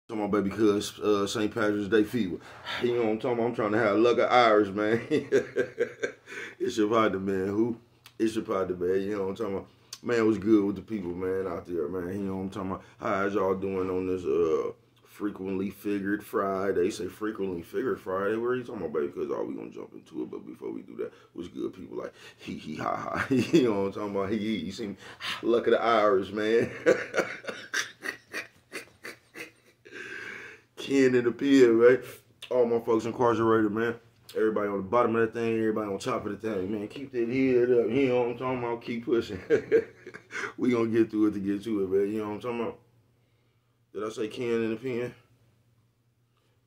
Talking about baby cuz St. Patrick's Day fever. You know what I'm talking about? I'm trying to have luck of Irish, man. It's your partner, man. Who? It's your partner, man. You know what I'm talking about? Man, what's good with the people, man, out there, man. You know what I'm talking about? How's y'all doing on this frequently figured Friday? They say frequently figured Friday. Where are you talking about, baby? Because we gonna jump into it. But before we do that, what's good, people? Like he ha ha. You know what I'm talking about? He. You see me? Luck of the Irish, man. Ken in the pier, right? All my folks incarcerated, man. Everybody on the bottom of the thing, everybody on top of the thing, man. Keep that head up. You know what I'm talking about? Keep pushing. We gonna get through it to get to it, man. You know what I'm talking about? Did I say Ken in the pen?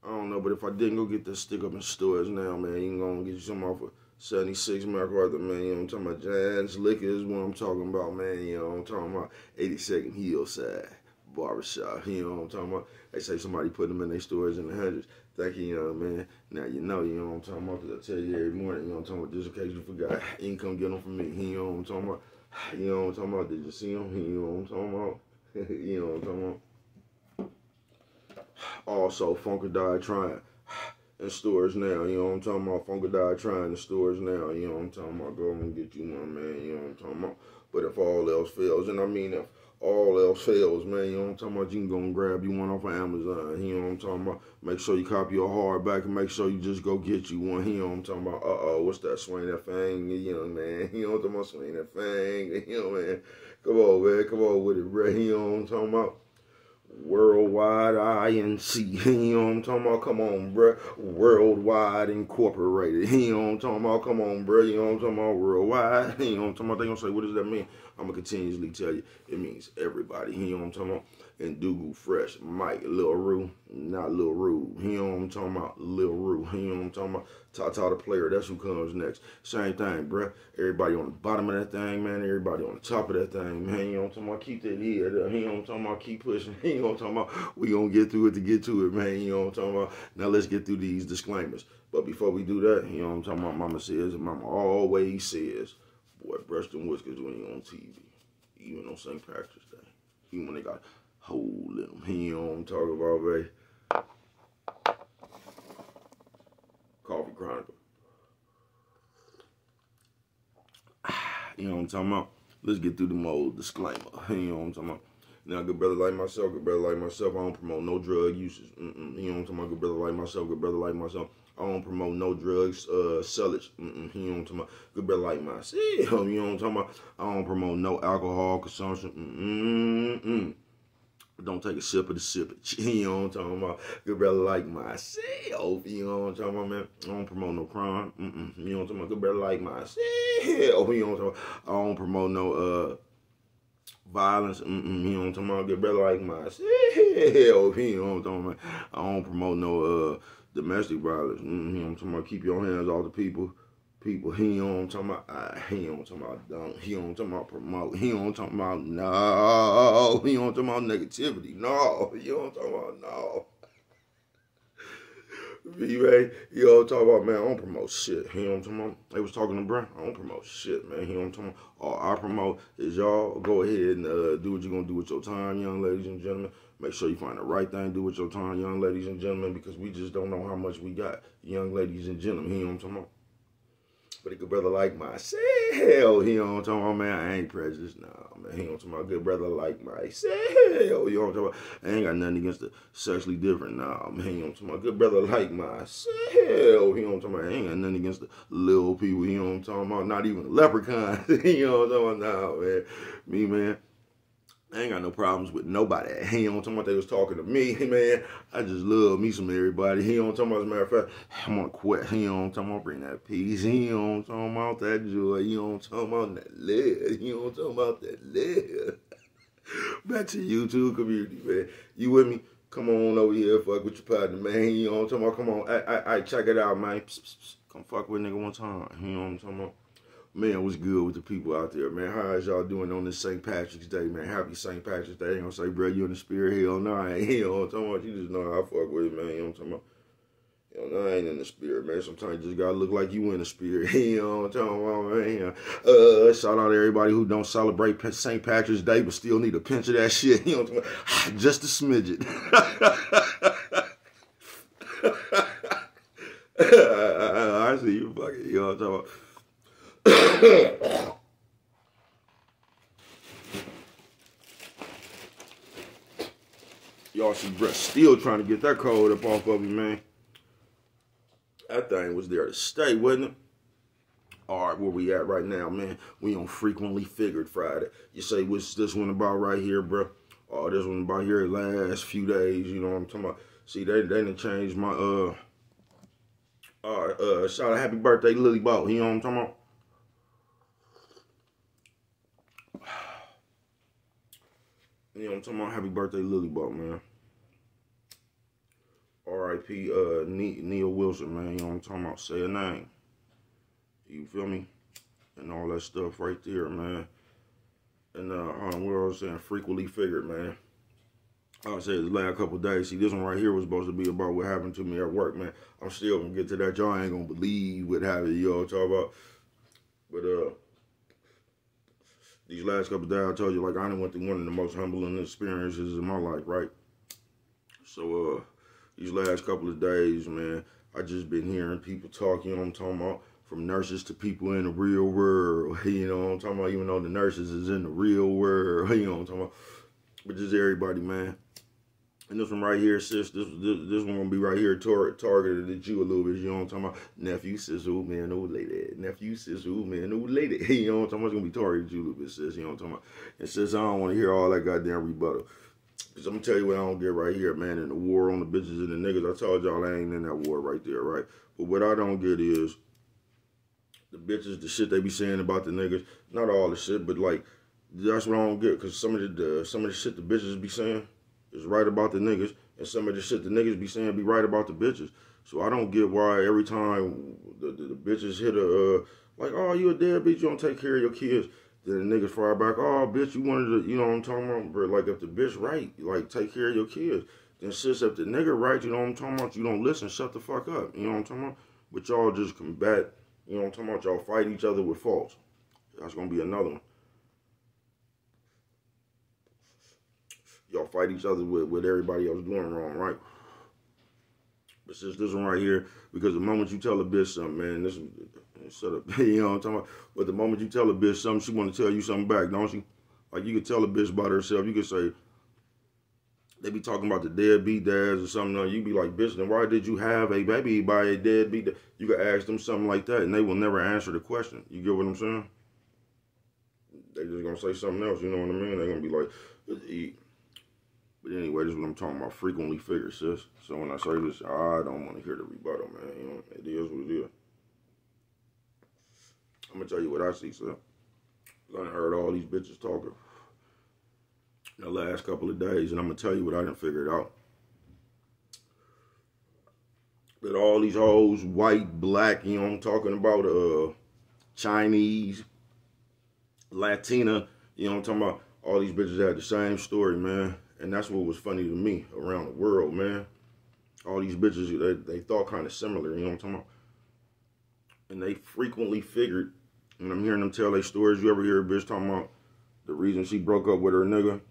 I don't know, but if I didn't, go get that stick up in stores now, man. You can go and get you some off of 76 MacArthur, man. You know what I'm talking about? Giants Liquor is what I'm talking about, man. You know what I'm talking about? 82nd Hillside Barbershop. You know what I'm talking about? They say somebody put them in their stores in the hundreds. Thank you, young man. Now you know what I'm talking about, because I tell you every morning, you know what I'm talking about, just in case you forgot. You can come get them from me. You know what I'm talking about? You know what I'm talking about? Did you see them? You know what I'm talking about? You know what I'm talking about? Also, Funkadelic Trying in stores now. You know what I'm talking about? Funkadelic Trying in stores now. You know what I'm talking about? Go and get you one, man. You know what I'm talking about? But if all else fails, and I mean if all else fails, man, you know what I'm talking about? You can go and grab you one off of Amazon. You know what I'm talking about? Make sure you copy your hardback and make sure you just go get you one. You know what I'm talking about? What's that? Swing that thing, you know, man. You know what I'm talking about? Swing that thing, you know, man. Come on, man. Come on with it, bro. You know what I'm talking about? Worldwide INC, you know what I'm talking about? Come on, bruh. Worldwide Incorporated, you know what I'm talking about? Come on, bruh. You know what I'm talking about? Worldwide, you know what I'm talking about? They gonna say, what does that mean? I'm gonna continuously tell you, it means everybody, you know what I'm talking about? And Dougal Fresh, Mike, Lil Rue, not Lil Rue, you know what I'm talking about? Lil Rue, you know what I'm talking about? Tata the player, that's who comes next. Same thing, bruh. Everybody on the bottom of that thing, man. Everybody on the top of that thing, man. You know what I'm talking about? Keep that head up. You know what I'm talking about? Keep pushing. You know what I'm talking about? We gonna get through it to get to it, man. You know what I'm talking about? Now let's get through these disclaimers. But before we do that, you know what I'm talking about? Mama says, and Mama always says, boy, brush them whiskers when you on TV. Even on St. Patrick's Day. Even when they got hole in them. You know what I'm talking about, baby? Coffee Chronicle. You know what I'm talking about? Let's get through the mold disclaimer. You know what I'm talking about? Now, good brother like myself, I don't promote no drug uses. You know what I'm talking about? Good brother like myself, I don't promote no drugs, sellage. You know what I'm talking about? Good brother like myself, you know what I'm talking about? I don't promote no alcohol consumption. Don't take a sip of the sippage. You know what I'm talking about? Good brother like myself. You know what I'm talking about, man? I don't promote no crime. You know what I'm talking about? Good brother like myself. You know what I'm talking about? I don't promote no violence. You know what I'm talking about? Good brother like myself. You know what I'm talking about? I don't promote no domestic violence. You know what I'm talking about? Keep your hands off the people. He know what I'm talking about. He know what I'm talking about. Don't. He know what I'm talking about. Promote. He know what I'm talking about. No. He know what I'm talking about. Negativity. No. You know what I'm talking about. No. B-Ray, you know what I'm talking about, man. I don't promote shit. You know what I'm talking about? They was talking to Brent. I don't promote shit, man. You know what I'm talking about? All I promote is y'all go ahead and do what you're going to do with your time, young ladies and gentlemen. Make sure you find the right thing to do with your time, young ladies and gentlemen, because we just don't know how much we got, young ladies and gentlemen. You know what I'm talking about? But a good brother like myself, you know what I'm talking about, man. I ain't prejudiced, nah, man. You know what I'm talking about? Good brother like myself, you know what I'm talking about? I ain't got nothing against the sexually different, nah, man. You know what I'm talking about? Good brother like myself, you know what I'm talking about? I ain't got nothing against the little people, you know what I'm talking about? Not even the leprechauns, you know what I'm talking about? Nah, man. Me, man. I ain't got no problems with nobody. You know what I'm talking about? They was talking to me, man. I just love me some everybody. You know what I'm talking about? As a matter of fact, I'm on a quest. You know what I'm talking about? Bring that peace. You know what I'm talking about? That joy. You know what I'm talking about? That love. You know what I'm talking about? That love. Back to the YouTube community, man. You with me? Come on over here, fuck with your partner, man. You know what I'm talking about? Come on. I check it out, man. Psst, psst, psst. Come fuck with a nigga one time. You know what I'm talking about? Man, what's good with the people out there, man? How is y'all doing on this St. Patrick's Day, man? Happy St. Patrick's Day. I ain't gonna say, bro, you in the spirit? Hell no, I ain't. You know what I'm talking about? You just know how I fuck with it, man. You know what I'm talking about? You know, I ain't in the spirit, man. Sometimes you just gotta look like you in the spirit. You know what I'm talking about, man? Shout out to everybody who don't celebrate St. Patrick's Day but still need a pinch of that shit. You know what I'm talking about? Just a smidget. talking about? Y'all see Brett still trying to get that cold up off of me, man. That thing was there to stay, wasn't it? All right, where we at right now, man? We on Frequently Figured Friday. You say, what's this one about right here, bro? Oh, this one about here last few days, you know what I'm talking about? See, they done changed my, shout out happy birthday, Lily Ball. You know what I'm talking about? You know what I'm talking about? Happy birthday, Lily Ball, man. R.I.P. Neil Wilson, man. You know what I'm talking about? Say a name. You feel me? And all that stuff right there, man. And what I was saying, Frequently Figured, man. I said the last couple of days. See, this one right here was supposed to be about what happened to me at work, man. I'm still gonna get to that. Y'all ain't gonna believe what happened. Y'all talk about. But these last couple of days, I told you, like, I done went through one of the most humbling experiences in my life, right? So these last couple of days, man, I just been hearing people talk. You know what I'm talking about? From nurses to people in the real world, you know what I'm talking about? Even though the nurses is in the real world, you know what I'm talking about? But just everybody, man. And this one right here, sis, this one gonna be right here targeted at you a little bit, you know what I'm talking about? Nephew, sis, old man, old lady. Nephew, sis, old man, old lady. You know what I'm talking about? It's gonna be targeted at you a little bit, sis, you know what I'm talking about? And sis, I don't want to hear all that goddamn rebuttal. Because I'm gonna tell you what I don't get right here, man. In the war on the bitches and the niggas, I told y'all I ain't in that war right there, right? But what I don't get is the bitches, the shit they be saying about the niggas. Not all the shit, but like, that's what I don't get. Because some of the shit the bitches be saying is right about the niggas. And some of the shit the niggas be saying be right about the bitches. So I don't get why every time the bitches hit like, oh, you a deadbeat, you don't take care of your kids. Then the niggas fire back, oh, bitch, you wanted to, you know what I'm talking about? But like, if the bitch right, like, take care of your kids. Then sis, if the nigga right, you know what I'm talking about? You don't listen, shut the fuck up. You know what I'm talking about? But y'all just combat. You know what I'm talking about? Y'all fight each other with faults. That's going to be another one. Y'all fight each other with everybody else doing wrong, right? But since this one right here, because the moment you tell a bitch something, man, this shut up. You know what I'm talking about? But the moment you tell a bitch something, she want to tell you something back, don't she? Like, you could tell a bitch about herself. You could say, they be talking about the deadbeat dads or something. You be like, bitch, then why did you have a baby by a deadbeat dad? You could ask them something like that, and they will never answer the question. You get what I'm saying? They just gonna say something else, you know what I mean? They're gonna be like, but anyway, this is what I'm talking about. Frequently Figured, sis. So when I say this, I don't want to hear the rebuttal, man. You know, it is what it is. I'm gonna tell you what I see, sis. I heard all these bitches talking the last couple of days, and I'm gonna tell you what I done figured out. That all these hoes, white, black, you know what I'm talking about, Chinese, Latina, you know what I'm talking about? All these bitches had the same story, man. And that's what was funny to me around the world, man. All these bitches, they thought kind of similar, you know what I'm talking about? And they frequently figured, and I'm hearing them tell their stories. You ever hear a bitch talking about the reason she broke up with her nigga?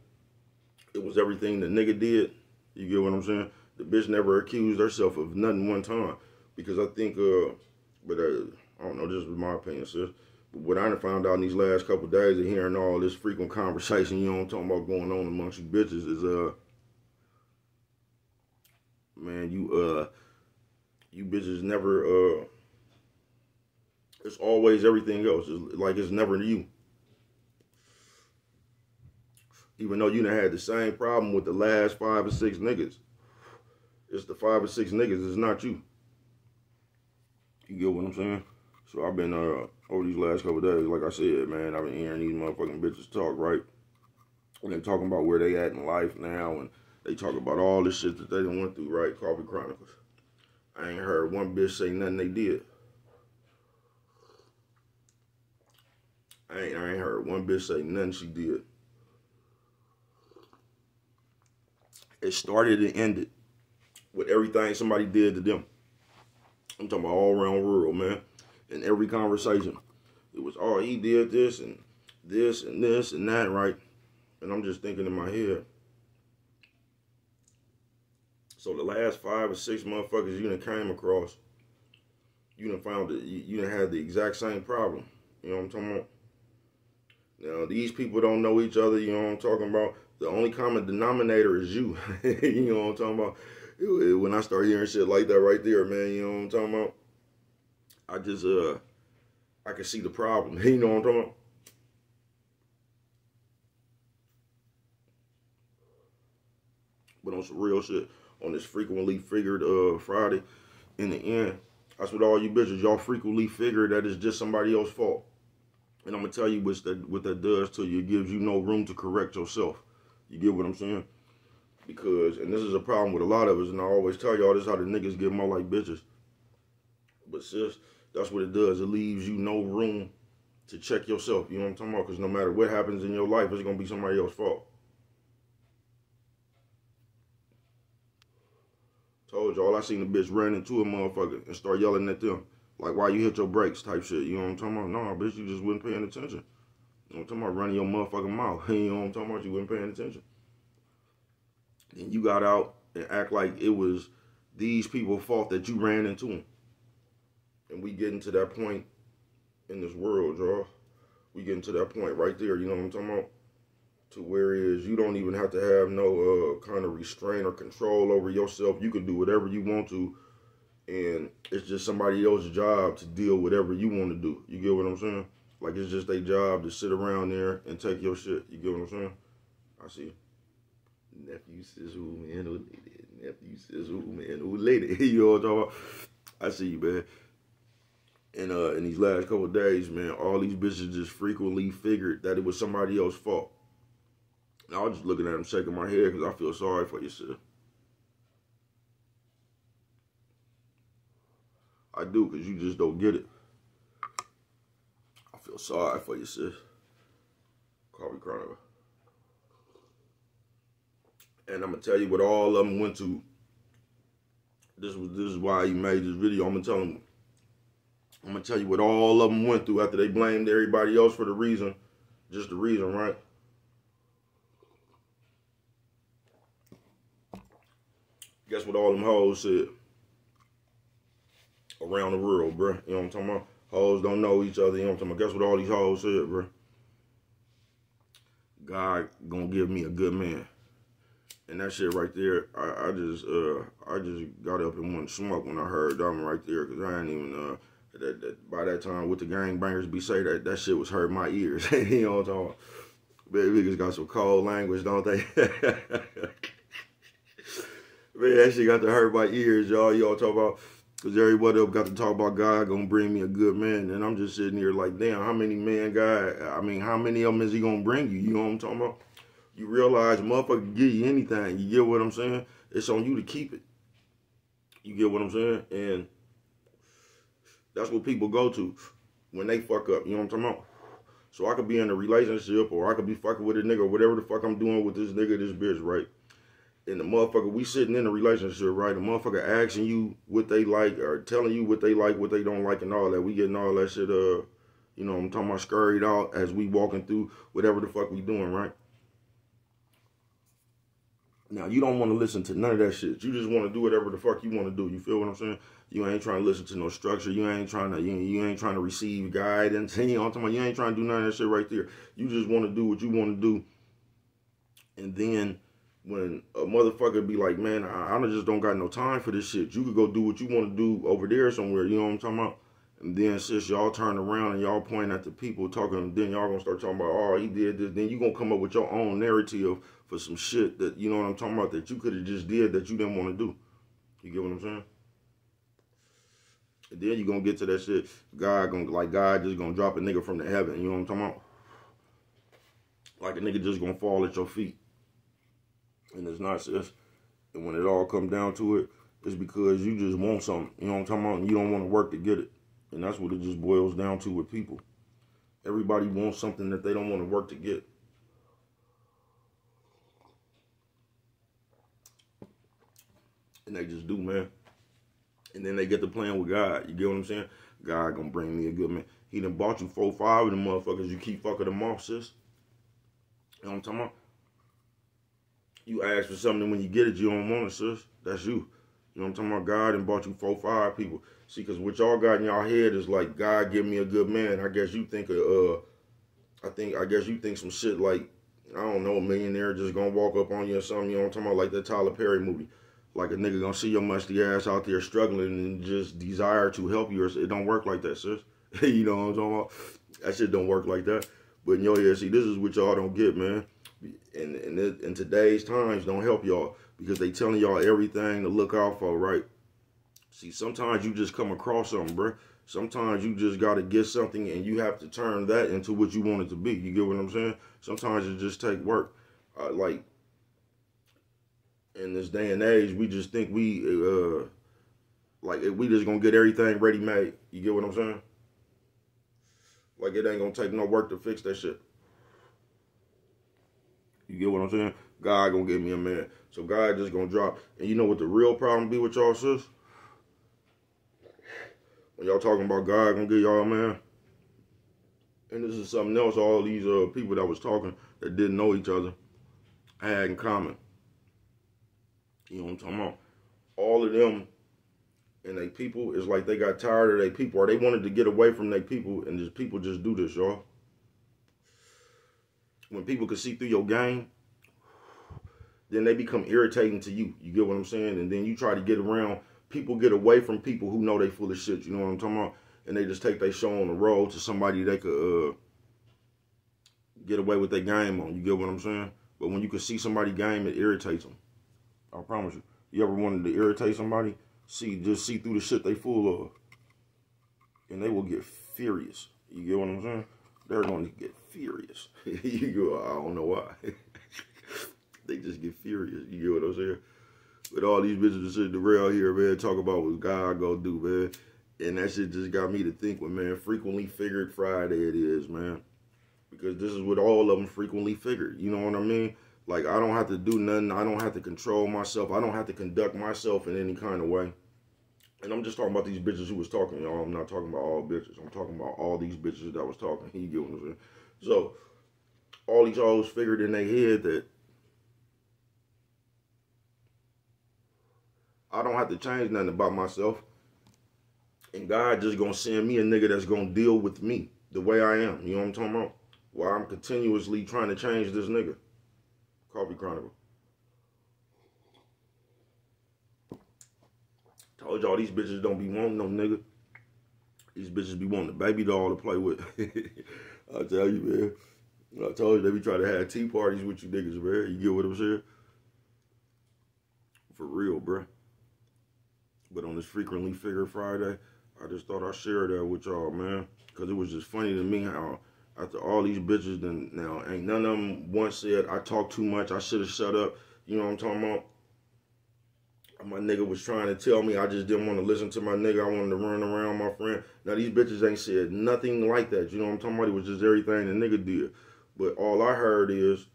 It was everything the nigga did. You get what I'm saying? The bitch never accused herself of nothing one time. Because I think, I don't know, this is my opinion, sis. But what I done found out in these last couple of days of hearing all this frequent conversation, you know what I'm talking about, going on amongst you bitches is, man, you bitches never, it's always everything else. It's like it's never you. Even though you done had the same problem with the last 5 or 6 niggas. It's the 5 or 6 niggas, it's not you. You get what I'm saying? So I've been, over these last couple of days, like I said, man, I've been hearing these motherfucking bitches talk, right? And they talking about where they at in life now, and they talk about all this shit that they done went through, right? Coffee Chronicles. I ain't heard one bitch say nothing they did. I ain't heard one bitch say nothing she did. It started and ended with everything somebody did to them. I'm talking about all around the world, man. In every conversation, it was, oh, he did this and this and this and that, right? And I'm just thinking in my head. So the last 5 or 6 motherfuckers you done came across, you done found it. You done had the exact same problem. You know what I'm talking about? Now, these people don't know each other. You know what I'm talking about? The only common denominator is you. You know what I'm talking about? When I start hearing shit like that right there, man, you know what I'm talking about? I just, I can see the problem. You know what I'm talking about? But on some real shit, on this frequently figured Friday, in the end, that's what all you bitches, y'all frequently figure that it's just somebody else's fault. And I'm going to tell you what that does to you. It gives you no room to correct yourself. You get what I'm saying? Because, and this is a problem with a lot of us, and I always tell y'all this how the niggas get more like bitches. But sis, that's what it does. It leaves you no room to check yourself. You know what I'm talking about? Because no matter what happens in your life, it's going to be somebody else's fault. Told y'all, I seen a bitch ran into a motherfucker and start yelling at them. Like, why you hit your brakes type shit. You know what I'm talking about? No, bitch, you just wasn't paying attention. You know what I'm talking about? Running your motherfucking mouth. You know what I'm talking about? You wasn't paying attention. Then you got out and act like it was these people's fault that you ran into them. And we getting to that point in this world, y'all. We getting to that point right there, you know what I'm talking about? To where is you don't even have to have no kind of restraint or control over yourself. You can do whatever you want to, and it's just somebody else's job to deal with whatever you want to do. You get what I'm saying? Like, it's just their job to sit around there and take your shit. You get what I'm saying? I see. Nephew says, "Ooh, man, ooh, lady." Nephew says, "Ooh, man, ooh, lady." You know what I'm talking about? I see you, man. And in these last couple of days, man, all these bitches just frequently figured that it was somebody else's fault. And I was just looking at him, shaking my head because I feel sorry for you, sis. I do, because you just don't get it. I feel sorry for you, sis. Call me crying. And I'm going to tell you what all of them went to. This is why he made this video. I'm going to tell you what all of them went through after they blamed everybody else for the reason. Just the reason, right? Guess what all them hoes said? Around the world, bro. You know what I'm talking about? Hoes don't know each other. You know what I'm talking about? Guess what all these hoes said, bro? God gonna give me a good man. And that shit right there, I just got up and wanted to smoke when I heard that one right there, because I ain't even by that time with the gangbangers be say that shit was hurting my ears. You know what I'm talking about? Baby niggas got some cold language, don't they? Man, that shit got to hurt my ears, y'all. Y'all talk about, because everybody else got to talk about God gonna bring me a good man. And I'm just sitting here like, damn, how many men God, I mean, how many of them is he gonna bring you? You know what I'm talking about? You realize motherfucker can give you anything. You get what I'm saying? It's on you to keep it. You get what I'm saying? And that's what people go to when they fuck up. You know what I'm talking about? So I could be in a relationship, or I could be fucking with a nigga, or whatever the fuck I'm doing with this nigga, this bitch, right? And the motherfucker, we sitting in a relationship, right? The motherfucker asking you what they like, or telling you what they like, what they don't like, and all that. We getting all that shit, you know, I'm talking about scurried out as we walking through whatever the fuck we doing, right? Now, you don't want to listen to none of that shit. You just want to do whatever the fuck you want to do. You feel what I'm saying? You ain't trying to listen to no structure. You ain't trying to receive guidance. You know what I'm talking about? You ain't trying to do none of that shit right there. You just want to do what you want to do. And then when a motherfucker be like, man, I just don't got no time for this shit. You could go do what you want to do over there somewhere. You know what I'm talking about? And then sis, y'all turn around and y'all point at the people talking, then y'all gonna start talking about, oh, he did this. Then you gonna come up with your own narrative for some shit that, you know what I'm talking about, that you could have just did that you didn't want to do. You get what I'm saying? And then you gonna get to that shit, God just gonna drop a nigga from the heaven. You know what I'm talking about? Like a nigga just gonna fall at your feet. And it's not, sis. And when it all comes down to it, it's because you just want something. You know what I'm talking about? And you don't want to work to get it. And that's what it just boils down to with people. Everybody wants something that they don't want to work to get. And they just do, man. And then they get to playing with God. You get what I'm saying? God gonna bring me a good man. He done bought you 4, 5 of them motherfuckers. You keep fucking them off, sis. You know what I'm talking about? You ask for something, when you get it, you don't want it, sis. That's you. You know what I'm talking about? God and bought you 4, 5 people. See, because what y'all got in y'all head is like, God give me a good man. I guess you think I guess you think some shit like, I don't know, a millionaire just gonna walk up on you or something. You know what I'm talking about? Like that Tyler Perry movie. Like a nigga gonna see your musty ass out there struggling and just desire to help you. It don't work like that, sis. You know what I'm talking about? That shit don't work like that. But in your head, see, this is what y'all don't get, man. And in today's times, don't help y'all because they telling y'all everything to look out for, right? See, sometimes you just come across something, bro. Sometimes you just got to get something and you have to turn that into what you want it to be. You get what I'm saying? Sometimes it just take work. Like, in this day and age, we just think we just gonna get everything ready made. You get what I'm saying? Like it ain't gonna take no work to fix that shit. You get what I'm saying? God gonna give me a man. So God just gonna drop. And you know what the real problem be with y'all, sis? When y'all talking about God gonna give y'all a man. And this is something else all these people that was talking that didn't know each other had in common. You know what I'm talking about? All of them and they people is like they got tired of their people or they wanted to get away from their people and just people just do this, y'all. When people can see through your game, then they become irritating to you. You get what I'm saying? And then you try to get around, people get away from people who know they full of shit. You know what I'm talking about? And they just take their show on the road to somebody they could get away with their game on. You get what I'm saying? But when you can see somebody game, it irritates them. I promise you. You ever wanted to irritate somebody? Just see through the shit they full of. And they will get furious. You get what I'm saying? They're going to get furious. You go, I don't know why. They just get furious. You get what I'm saying? But all these bitches sitting around here, man, talk about what God gonna do, man. And that shit just got me to think, well, man, frequently figured Friday it is, man. Because this is what all of them frequently figured. You know what I mean? Like, I don't have to do nothing. I don't have to control myself. I don't have to conduct myself in any kind of way. And I'm just talking about these bitches who was talking, y'all. I'm not talking about all bitches. I'm talking about all these bitches that was talking. You get what I'm saying? So, all these hoes figured in their head that I don't have to change nothing about myself. And God just gonna send me a nigga that's gonna deal with me the way I am. You know what I'm talking about? While I'm continuously trying to change this nigga. Coffee Chronicle. Told y'all these bitches don't be wanting no nigga. These bitches be wanting a baby doll to play with. I tell you, man. I told you they be trying to have tea parties with you niggas, man. You get what I'm saying? For real, bruh. But on this Frequently Figure Friday, I just thought I'd share that with y'all, man. Because it was just funny to me how after all these bitches, then now ain't none of them once said, I talk too much, I should have shut up. You know what I'm talking about? My nigga was trying to tell me I just didn't want to listen to my nigga. I wanted to run around my friend. Now, these bitches ain't said nothing like that. You know what I'm talking about? It was just everything the nigga did. But all I heard is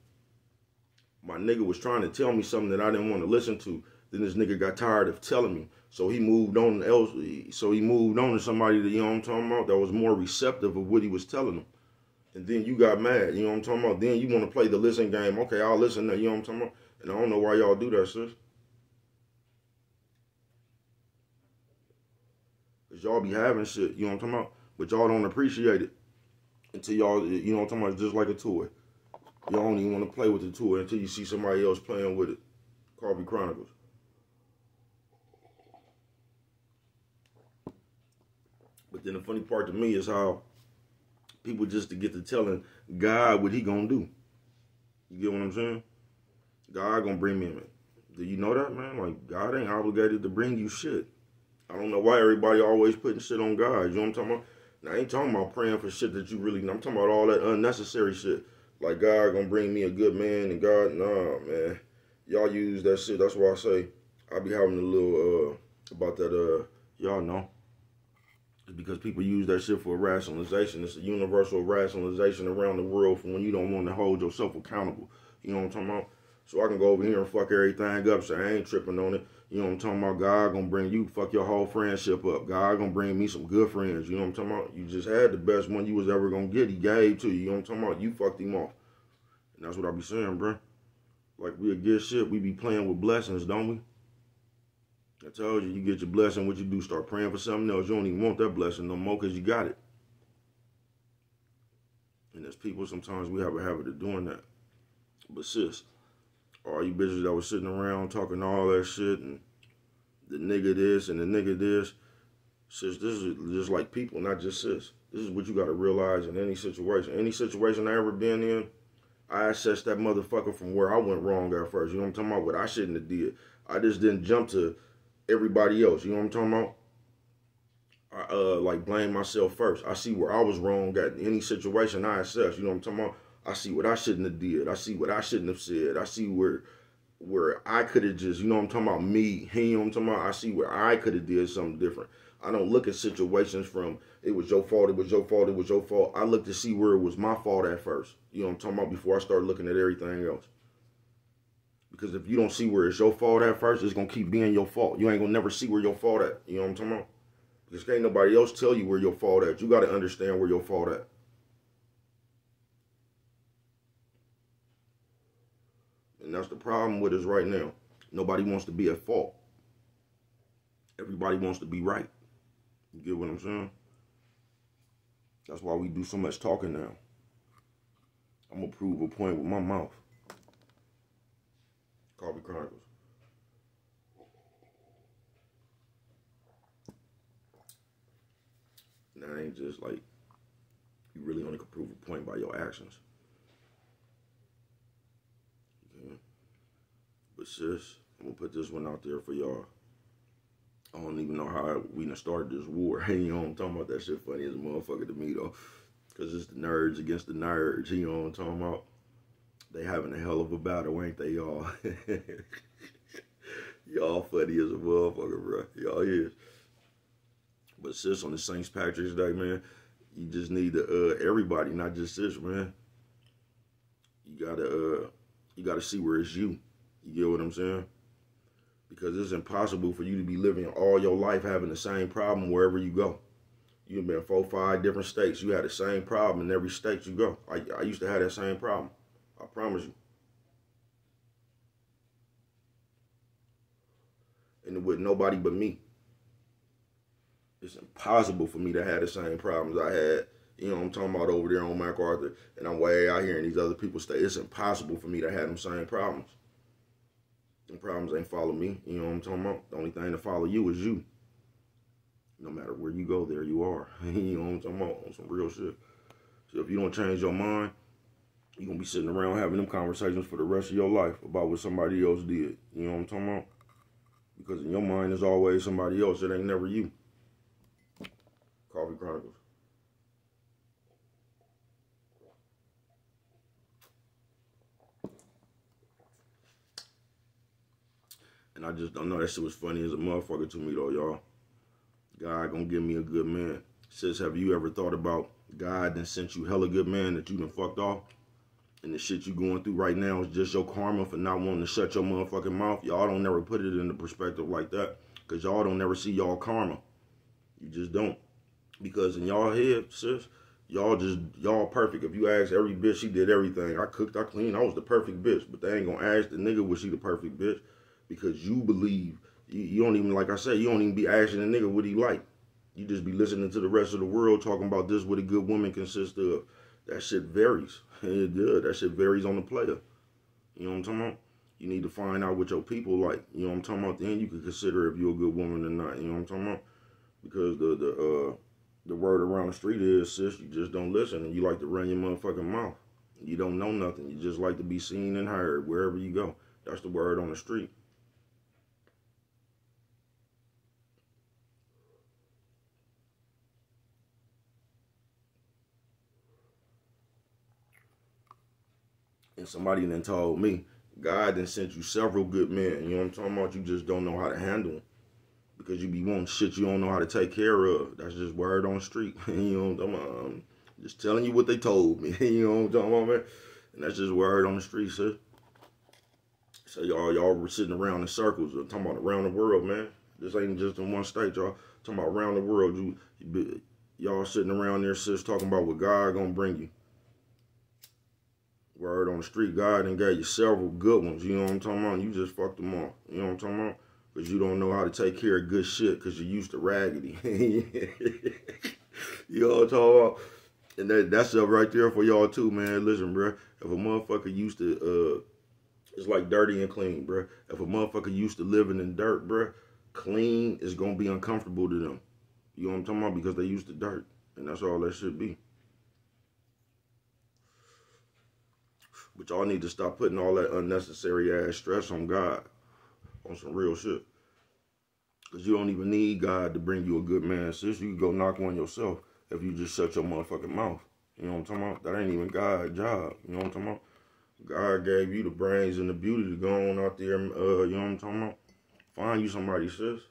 my nigga was trying to tell me something that I didn't want to listen to. Then this nigga got tired of telling me. So he moved on to somebody that, you know what I'm talking about, that was more receptive of what he was telling him. And then you got mad, you know what I'm talking about? Then you want to play the listen game. Okay, I'll listen to you know what I'm talking about? And I don't know why y'all do that, sis. Because y'all be having shit, you know what I'm talking about? But y'all don't appreciate it until y'all, you know what I'm talking about, it's just like a toy. Y'all don't even want to play with the toy until you see somebody else playing with it. Coffee Chronicles. But then the funny part to me is how people just to get to telling God what he gonna do. You get what I'm saying? God gonna bring me in. Do you know that, man? Like, God ain't obligated to bring you shit. I don't know why everybody always putting shit on God. You know what I'm talking about? Now, I ain't talking about praying for shit that you really know. I'm talking about all that unnecessary shit. Like, God gonna bring me a good man and God, nah, man. Y'all use that shit. That's why I say I be having a little, about that, y'all know. It's because people use that shit for rationalization. It's a universal rationalization around the world for when you don't want to hold yourself accountable. You know what I'm talking about? So I can go over here and fuck everything up, so I ain't tripping on it. You know what I'm talking about? God gonna bring you, fuck your whole friendship up. God gonna bring me some good friends. You know what I'm talking about? You just had the best one you was ever gonna get. He gave to you. You know what I'm talking about? You fucked him off. And that's what I be saying, bro. Like, we a good shit. We be playing with blessings, don't we? I told you, you get your blessing, what you do, start praying for something else. You don't even want that blessing no more because you got it. And as people, sometimes we have a habit of doing that. But sis, all you bitches that was sitting around talking all that shit and the nigga this and the nigga this, sis, this is just like people, not just sis. This is what you got to realize in any situation. Any situation I ever been in, I assessed that motherfucker from where I went wrong at first. You know what I'm talking about? What I shouldn't have did. I just didn't jump to everybody else. You know what I'm talking about? I like blame myself first. I see where I was wrong at any situation I assess. You know what I'm talking about? I see what I shouldn't have did. I see what I shouldn't have said. I see where I could have just, you know what I'm talking about, me, him, you know what I'm talking about? I see where I could have did something different. I don't look at situations from, it was your fault, it was your fault, it was your fault. I look to see where it was my fault at first. You know what I'm talking about? Before I start looking at everything else. Because if you don't see where it's your fault at first, it's going to keep being your fault. You ain't going to never see where your fault at. You know what I'm talking about? Because can't nobody else tell you where your fault at. You got to understand where your fault at. And that's the problem with us right now. Nobody wants to be at fault. Everybody wants to be right. You get what I'm saying? That's why we do so much talking now. I'm going to prove a point with my mouth. Coffee Chronicles. Now, it ain't just like you really only can prove a point by your actions. Okay. But sis, I'm going to put this one out there for y'all. I don't even know how we done started this war. You know what I'm talking about? That shit funny as a motherfucker to me, though. Because it's the nerds against the nerds. You know what I'm talking about? They having a hell of a battle, ain't they, y'all? Y'all funny as a motherfucker, bro. Y'all is. But sis, on the St. Patrick's Day, man, you just need to, everybody, not just sis, man. You gotta see where it's you. You get what I'm saying? Because it's impossible for you to be living all your life having the same problem wherever you go. You've been 4, 5 different states. You had the same problem in every state you go. I used to have that same problem. I promise you. And with nobody but me. It's impossible for me to have the same problems I had, you know what I'm talking about, over there on MacArthur, and I'm way out here in these other people's states. It's impossible for me to have them same problems. Them problems ain't follow me, you know what I'm talking about? The only thing to follow you is you. No matter where you go, there you are. You know what I'm talking about? On some real shit. So if you don't change your mind, you're going to be sitting around having them conversations for the rest of your life about what somebody else did. You know what I'm talking about? Because in your mind, there's always somebody else. It ain't never you. Coffee Chronicles. And I just don't know. That shit was funny as a motherfucker to me, though, y'all. God gonna give me a good man. Sis, have you ever thought about God done sent you hella good man that you done fucked off? And the shit you going through right now is just your karma for not wanting to shut your motherfucking mouth. Y'all don't never put it in the perspective like that. Because y'all don't never see y'all karma. You just don't. Because in y'all head, sis, y'all perfect. If you ask every bitch, she did everything. I cooked, I cleaned, I was the perfect bitch. But they ain't gonna ask the nigga was she the perfect bitch. Because you believe, you don't even, like I said, you don't even be asking the nigga what he like. You just be listening to the rest of the world talking about this, what a good woman consists of. That shit varies. It does. That shit varies on the player. You know what I'm talking about? You need to find out what your people like. You know what I'm talking about? Then you can consider if you're a good woman or not. You know what I'm talking about? Because the word around the street is, sis, you just don't listen and you like to run your motherfucking mouth. You don't know nothing. You just like to be seen and heard wherever you go. That's the word on the street. And somebody then told me, God then sent you several good men. You know what I'm talking about? You just don't know how to handle them. Because you be wanting shit you don't know how to take care of. That's just word on the street. You know what I'm talking about? I'm just telling you what they told me. You know what I'm talking about, man? And that's just word on the street, sis. So y'all were sitting around in circles. Talking about around the world, man. This ain't just in one state, y'all. Talking about around the world. Y'all sitting around there, sis, talking about what God gonna bring you. Word on the street, God done gave you several good ones. You know what I'm talking about? You just fucked them off. You know what I'm talking about? Because you don't know how to take care of good shit because you're used to raggedy. You know what I'm talking about? And that's up right there for y'all too, man. Listen, bro. If a motherfucker used to, it's like dirty and clean, bro. If a motherfucker used to living in dirt, bro, clean is going to be uncomfortable to them. You know what I'm talking about? Because they used to dirt. And that's all that should be. But y'all need to stop putting all that unnecessary ass stress on God. On some real shit. Because you don't even need God to bring you a good man, sis. You can go knock one yourself if you just shut your motherfucking mouth. You know what I'm talking about? That ain't even God's job. You know what I'm talking about? God gave you the brains and the beauty to go on out there, you know what I'm talking about? Find you somebody, sis.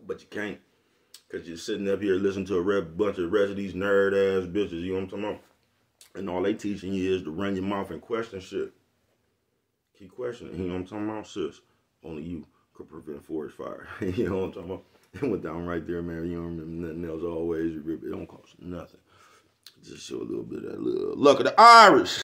But you can't. Because you're sitting up here listening to a bunch of rest of these nerd-ass bitches, you know what I'm talking about? And all they teaching you is to run your mouth and question shit. Keep questioning, you know what I'm talking about? Sis, only you could prevent forest fire. You know what I'm talking about? It went down right there, man. You don't remember nothing else always. It don't cost nothing. Just show a little bit of that little luck of the Irish.